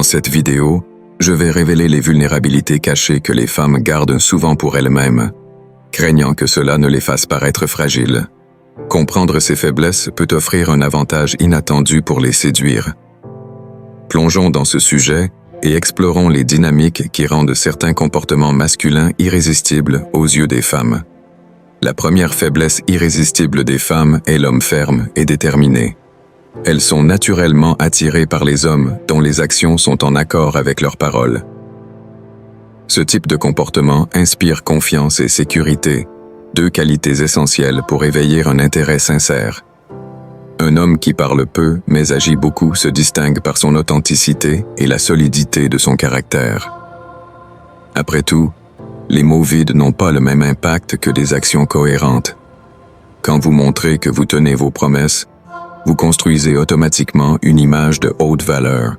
Dans cette vidéo, je vais révéler les vulnérabilités cachées que les femmes gardent souvent pour elles-mêmes, craignant que cela ne les fasse paraître fragiles. Comprendre ces faiblesses peut offrir un avantage inattendu pour les séduire. Plongeons dans ce sujet et explorons les dynamiques qui rendent certains comportements masculins irrésistibles aux yeux des femmes. La première faiblesse irrésistible des femmes est l'homme ferme et déterminé. Elles sont naturellement attirées par les hommes dont les actions sont en accord avec leurs paroles. Ce type de comportement inspire confiance et sécurité, deux qualités essentielles pour éveiller un intérêt sincère. Un homme qui parle peu mais agit beaucoup se distingue par son authenticité et la solidité de son caractère. Après tout, les mots vides n'ont pas le même impact que des actions cohérentes. Quand vous montrez que vous tenez vos promesses, vous construisez automatiquement une image de haute valeur,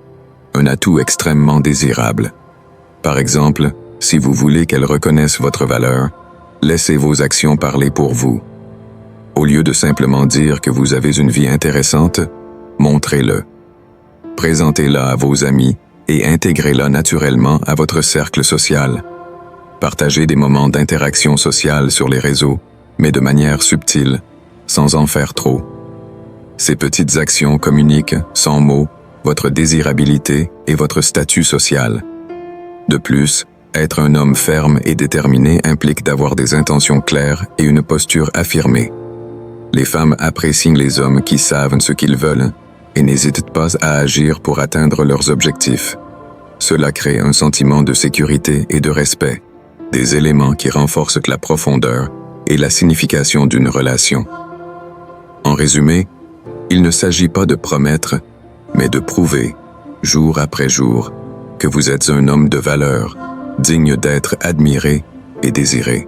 un atout extrêmement désirable. Par exemple, si vous voulez qu'elle reconnaisse votre valeur, laissez vos actions parler pour vous. Au lieu de simplement dire que vous avez une vie intéressante, montrez-le. Présentez-la à vos amis et intégrez-la naturellement à votre cercle social. Partagez des moments d'interaction sociale sur les réseaux, mais de manière subtile, sans en faire trop. Ces petites actions communiquent, sans mots, votre désirabilité et votre statut social. De plus, être un homme ferme et déterminé implique d'avoir des intentions claires et une posture affirmée. Les femmes apprécient les hommes qui savent ce qu'ils veulent et n'hésitent pas à agir pour atteindre leurs objectifs. Cela crée un sentiment de sécurité et de respect, des éléments qui renforcent la profondeur et la signification d'une relation. En résumé, il ne s'agit pas de promettre, mais de prouver, jour après jour, que vous êtes un homme de valeur, digne d'être admiré et désiré.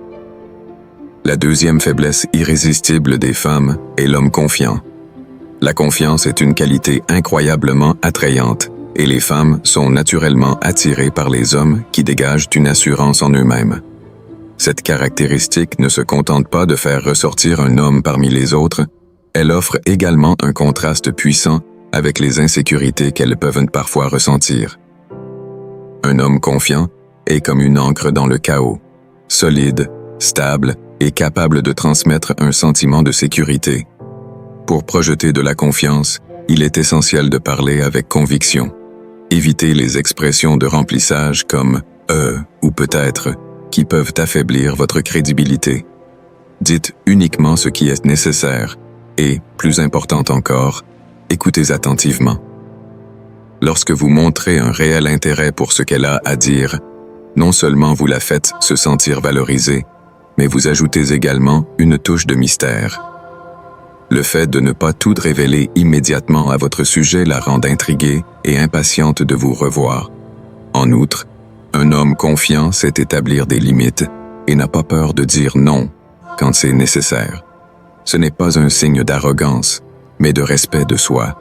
La deuxième faiblesse irrésistible des femmes est l'homme confiant. La confiance est une qualité incroyablement attrayante, et les femmes sont naturellement attirées par les hommes qui dégagent une assurance en eux-mêmes. Cette caractéristique ne se contente pas de faire ressortir un homme parmi les autres, elle offre également un contraste puissant avec les insécurités qu'elles peuvent parfois ressentir. Un homme confiant est comme une ancre dans le chaos, solide, stable et capable de transmettre un sentiment de sécurité. Pour projeter de la confiance, il est essentiel de parler avec conviction. Évitez les expressions de remplissage comme « ou « peut-être » qui peuvent affaiblir votre crédibilité. Dites uniquement ce qui est nécessaire et, plus important encore, écoutez attentivement. Lorsque vous montrez un réel intérêt pour ce qu'elle a à dire, non seulement vous la faites se sentir valorisée, mais vous ajoutez également une touche de mystère. Le fait de ne pas tout révéler immédiatement à votre sujet la rend intriguée et impatiente de vous revoir. En outre, un homme confiant sait établir des limites et n'a pas peur de dire non quand c'est nécessaire. Ce n'est pas un signe d'arrogance, mais de respect de soi.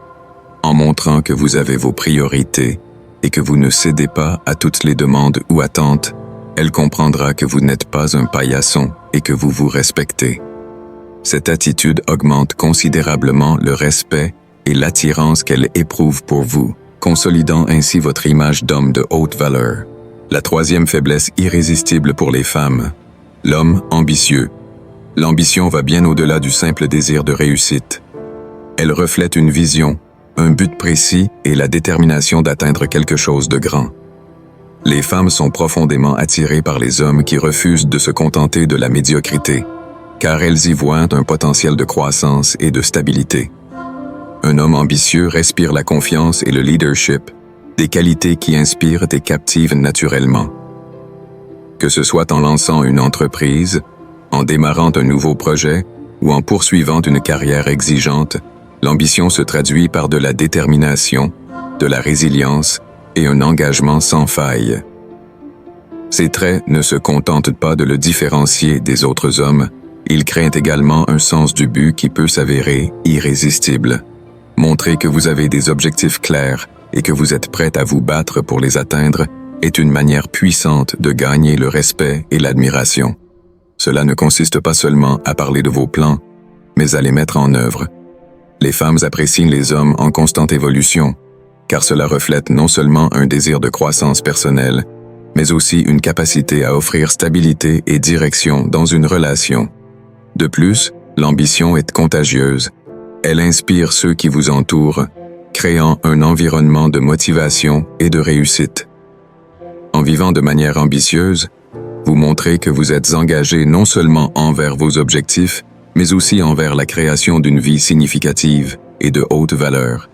En montrant que vous avez vos priorités et que vous ne cédez pas à toutes les demandes ou attentes, elle comprendra que vous n'êtes pas un paillasson et que vous vous respectez. Cette attitude augmente considérablement le respect et l'attirance qu'elle éprouve pour vous, consolidant ainsi votre image d'homme de haute valeur. La troisième faiblesse irrésistible pour les femmes, l'homme ambitieux. L'ambition va bien au-delà du simple désir de réussite. Elle reflète une vision, un but précis et la détermination d'atteindre quelque chose de grand. Les femmes sont profondément attirées par les hommes qui refusent de se contenter de la médiocrité, car elles y voient un potentiel de croissance et de stabilité. Un homme ambitieux respire la confiance et le leadership, des qualités qui inspirent et captivent naturellement. Que ce soit en lançant une entreprise, en démarrant un nouveau projet ou en poursuivant une carrière exigeante, l'ambition se traduit par de la détermination, de la résilience et un engagement sans faille. Ces traits ne se contentent pas de le différencier des autres hommes, ils créent également un sens du but qui peut s'avérer irrésistible. Montrer que vous avez des objectifs clairs et que vous êtes prête à vous battre pour les atteindre est une manière puissante de gagner le respect et l'admiration. Cela ne consiste pas seulement à parler de vos plans, mais à les mettre en œuvre. Les femmes apprécient les hommes en constante évolution, car cela reflète non seulement un désir de croissance personnelle, mais aussi une capacité à offrir stabilité et direction dans une relation. De plus, l'ambition est contagieuse. Elle inspire ceux qui vous entourent, créant un environnement de motivation et de réussite. En vivant de manière ambitieuse, vous montrez que vous êtes engagé non seulement envers vos objectifs, mais aussi envers la création d'une vie significative et de haute valeur.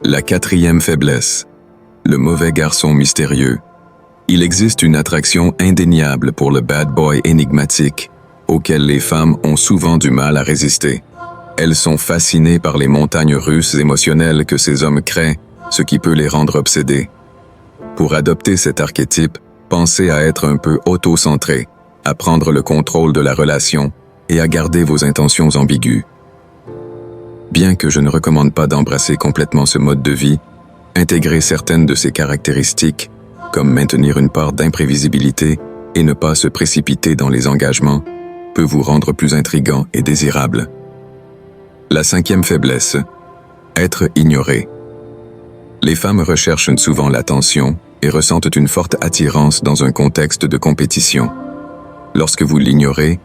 La quatrième faiblesse, le mauvais garçon mystérieux. Il existe une attraction indéniable pour le bad boy énigmatique, auquel les femmes ont souvent du mal à résister. Elles sont fascinées par les montagnes russes émotionnelles que ces hommes créent, ce qui peut les rendre obsédés. Pour adopter cet archétype, pensez à être un peu auto-centré, à prendre le contrôle de la relation et à garder vos intentions ambiguës. Bien que je ne recommande pas d'embrasser complètement ce mode de vie, intégrer certaines de ses caractéristiques, comme maintenir une part d'imprévisibilité et ne pas se précipiter dans les engagements, peut vous rendre plus intrigant et désirable. La cinquième faiblesse, être ignoré. Les femmes recherchent souvent l'attention et ressentent une forte attirance dans un contexte de compétition. Lorsque vous l'ignorez,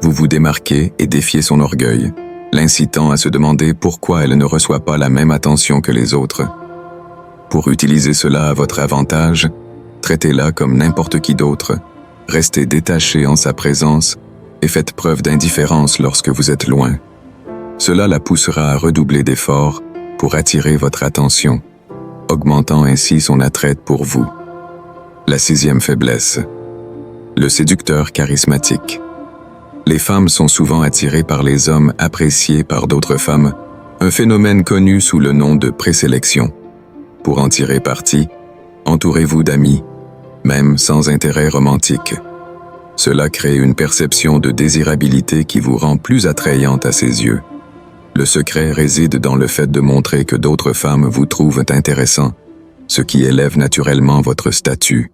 vous vous démarquez et défiez son orgueil, l'incitant à se demander pourquoi elle ne reçoit pas la même attention que les autres. Pour utiliser cela à votre avantage, traitez-la comme n'importe qui d'autre, restez détaché en sa présence et faites preuve d'indifférence lorsque vous êtes loin. Cela la poussera à redoubler d'efforts pour attirer votre attention, augmentant ainsi son attrait pour vous. La sixième faiblesse, le séducteur charismatique. Les femmes sont souvent attirées par les hommes appréciés par d'autres femmes, un phénomène connu sous le nom de présélection. Pour en tirer parti, entourez-vous d'amis, même sans intérêt romantique. Cela crée une perception de désirabilité qui vous rend plus attrayante à ses yeux. Le secret réside dans le fait de montrer que d'autres femmes vous trouvent intéressant, ce qui élève naturellement votre statut.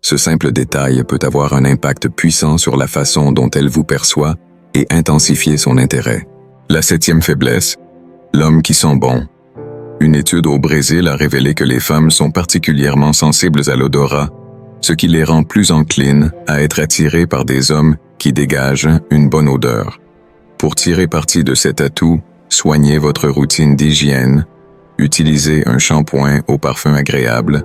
Ce simple détail peut avoir un impact puissant sur la façon dont elle vous perçoit et intensifier son intérêt. La septième faiblesse, l'homme qui sent bon. Une étude au Brésil a révélé que les femmes sont particulièrement sensibles à l'odorat, ce qui les rend plus enclines à être attirées par des hommes qui dégagent une bonne odeur. Pour tirer parti de cet atout, soignez votre routine d'hygiène, utilisez un shampoing au parfum agréable,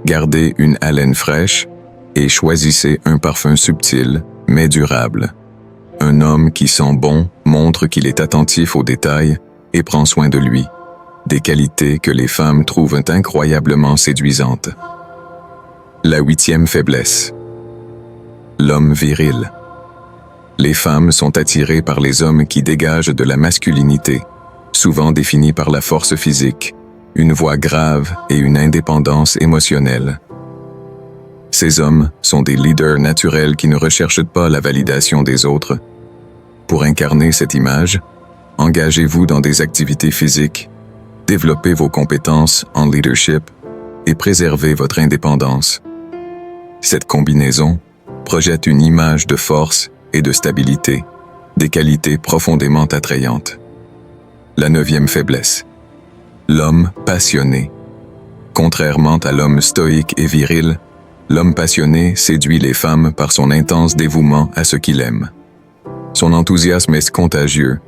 gardez une haleine fraîche et choisissez un parfum subtil mais durable. Un homme qui sent bon montre qu'il est attentif aux détails et prend soin de lui, des qualités que les femmes trouvent incroyablement séduisantes. La huitième faiblesse, l'homme viril. Les femmes sont attirées par les hommes qui dégagent de la masculinité, souvent définie par la force physique, une voix grave et une indépendance émotionnelle. Ces hommes sont des leaders naturels qui ne recherchent pas la validation des autres. Pour incarner cette image, engagez-vous dans des activités physiques, développez vos compétences en leadership et préservez votre indépendance. Cette combinaison projette une image de force et de stabilité, des qualités profondément attrayantes. La neuvième faiblesse, l'homme passionné. Contrairement à l'homme stoïque et viril, l'homme passionné séduit les femmes par son intense dévouement à ce qu'il aime. Son enthousiasme est contagieux,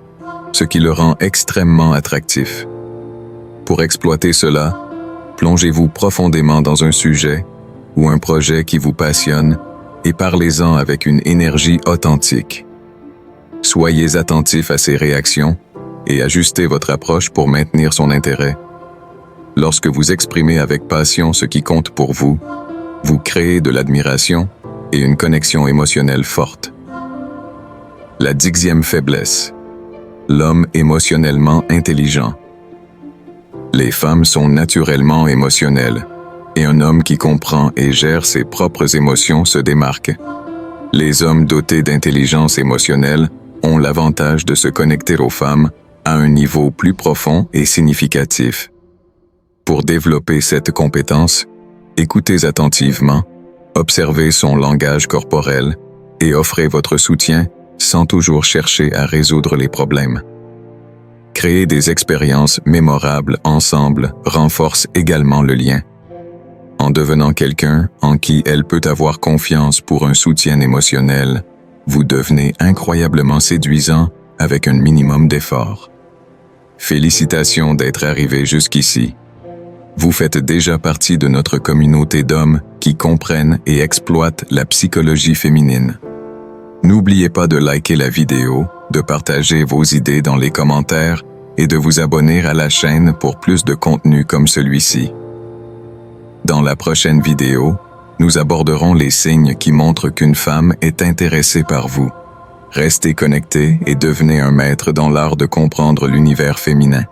ce qui le rend extrêmement attractif. Pour exploiter cela, plongez-vous profondément dans un sujet ou un projet qui vous passionne et parlez-en avec une énergie authentique. Soyez attentif à ses réactions et ajustez votre approche pour maintenir son intérêt. Lorsque vous exprimez avec passion ce qui compte pour vous, vous créez de l'admiration et une connexion émotionnelle forte. La 10e faiblesse, l'homme émotionnellement intelligent. Les femmes sont naturellement émotionnelles, et un homme qui comprend et gère ses propres émotions se démarque. Les hommes dotés d'intelligence émotionnelle ont l'avantage de se connecter aux femmes à un niveau plus profond et significatif. Pour développer cette compétence, écoutez attentivement, observez son langage corporel et offrez votre soutien sans toujours chercher à résoudre les problèmes. Créer des expériences mémorables ensemble renforce également le lien. En devenant quelqu'un en qui elle peut avoir confiance pour un soutien émotionnel, vous devenez incroyablement séduisant avec un minimum d'effort. Félicitations d'être arrivé jusqu'ici. Vous faites déjà partie de notre communauté d'hommes qui comprennent et exploitent la psychologie féminine. N'oubliez pas de liker la vidéo, de partager vos idées dans les commentaires et de vous abonner à la chaîne pour plus de contenu comme celui-ci. Dans la prochaine vidéo, nous aborderons les signes qui montrent qu'une femme est intéressée par vous. Restez connectés et devenez un maître dans l'art de comprendre l'univers féminin.